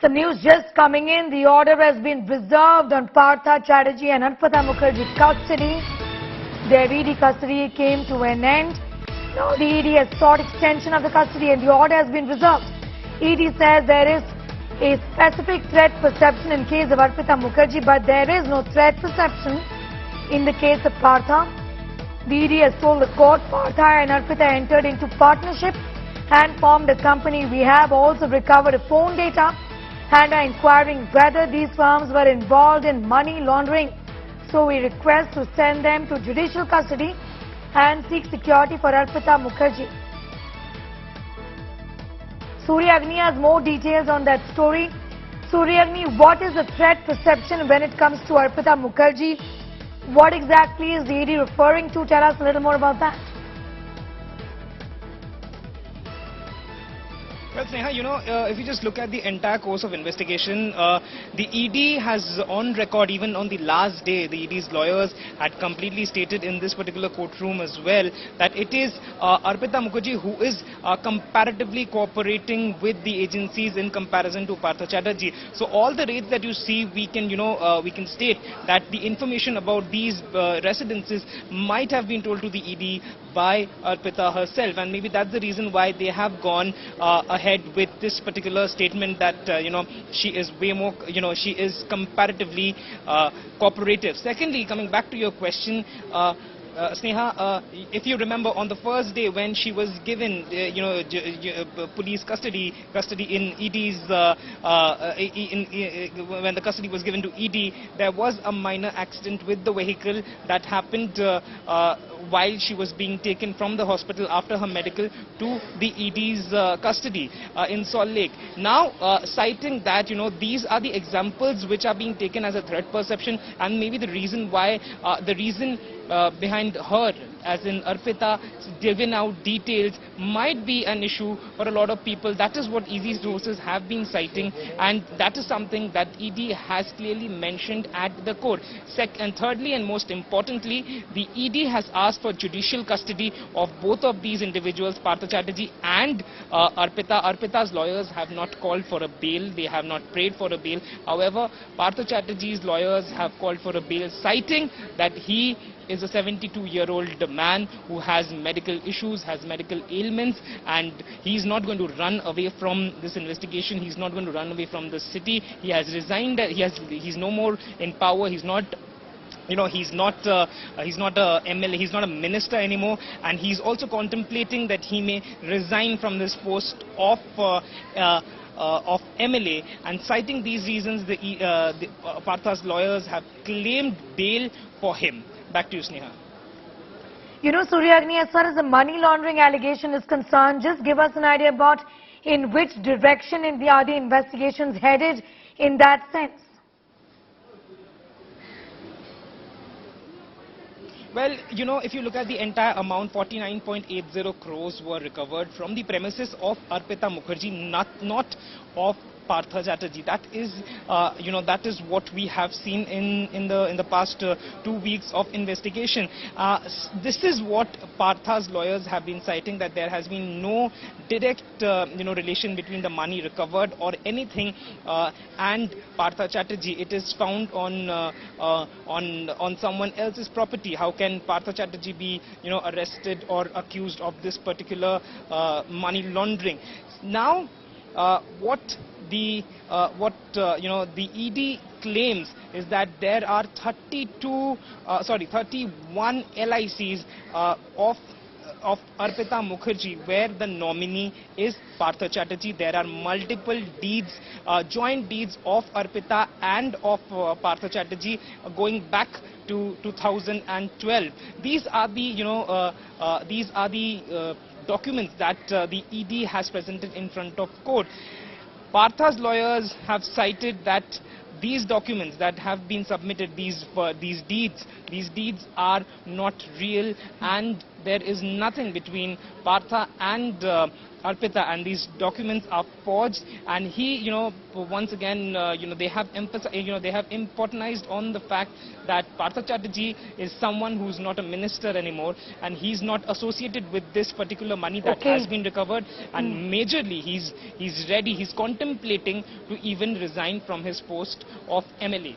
Some news just coming in. The order has been reserved on Partha Chatterjee and Arpita Mukherjee custody. Their ED custody came to an end. Now the ED has sought extension of the custody and the order has been reserved. ED says there is a specific threat perception in case of Arpita Mukherjee, but there is no threat perception in the case of Partha. The ED has told the court Partha and Arpita entered into partnership and formed a company. We have also recovered phone data and are inquiring whether these firms were involved in money laundering. So we request to send them to judicial custody and seek security for Arpita Mukherjee. Surya Agni has more details on that story. Surya Agni, what is the threat perception when it comes to Arpita Mukherjee? What exactly is the ED referring to? Tell us a little more about that. Well, Sneha, if you just look at the entire course of investigation, the ED has on record, even on the last day, the ED's lawyers had completely stated in this particular courtroom as well, that it is Arpita Mukherjee who is comparatively cooperating with the agencies in comparison to Partha Chatterjee. So all the raids that you see, we can state that the information about these residences might have been told to the ED by Arpita herself, and maybe that's the reason why they have gone ahead with this particular statement that she is way more, she is comparatively cooperative. Secondly, coming back to your question, Sneha, if you remember, on the first day when she was given, police custody in ED's, when the custody was given to ED, there was a minor accident with the vehicle that happened while she was being taken from the hospital after her medical to the ED's custody in Salt Lake. Now, citing that, these are the examples which are being taken as a threat perception, and maybe the reason why, behind her, as in Arpita, giving out details might be an issue for a lot of people. That is what ED's sources have been citing, and that is something that ED has clearly mentioned at the court. And thirdly, and most importantly, the ED has asked for judicial custody of both of these individuals, Partha Chatterjee and Arpita. Arpita's lawyers have not called for a bail. They have not prayed for a bail. However, Partha Chatterjee's lawyers have called for a bail, citing that he is a 72-year-old man who has medical issues, has medical ailments, and he's not going to run away from this investigation. He's not going to run away from the city. He has resigned. He's no more in power. He's not. He's not a MLA, he's not a minister anymore, and he's also contemplating that he may resign from this post of MLA, and citing these reasons, the Partha's lawyers have claimed bail for him. Back to you, Sneha. Surya Agni, as far as the money laundering allegation is concerned, just give us an idea about in which direction are the investigations headed in that sense. Well, if you look at the entire amount, 49.80 crores were recovered from the premises of Arpita Mukherjee, not of Partha Chatterjee. That is, that is what we have seen in the past 2 weeks of investigation. This is what Partha's lawyers have been citing, that there has been no direct, relation between the money recovered or anything and Partha Chatterjee. It is found on someone else's property. How can Partha Chatterjee be, arrested or accused of this particular money laundering? Now, what the ED claims is that there are 31 LICs of Arpita Mukherjee where the nominee is Partha Chatterjee. There are multiple deeds, joint deeds of Arpita and of Partha Chatterjee going back to 2012. These are the documents that the ED has presented in front of court. Partha's lawyers have cited that these documents that have been submitted, these deeds are not real, and there is nothing between Partha and Arpita, and these documents are forged. And he, once again, they have emphasized, they have importantized on the fact that Partha Chatterjee is someone who's not a minister anymore, and he's not associated with this particular money that has been recovered. And majorly, he's ready, he's contemplating to even resign from his post of MLA.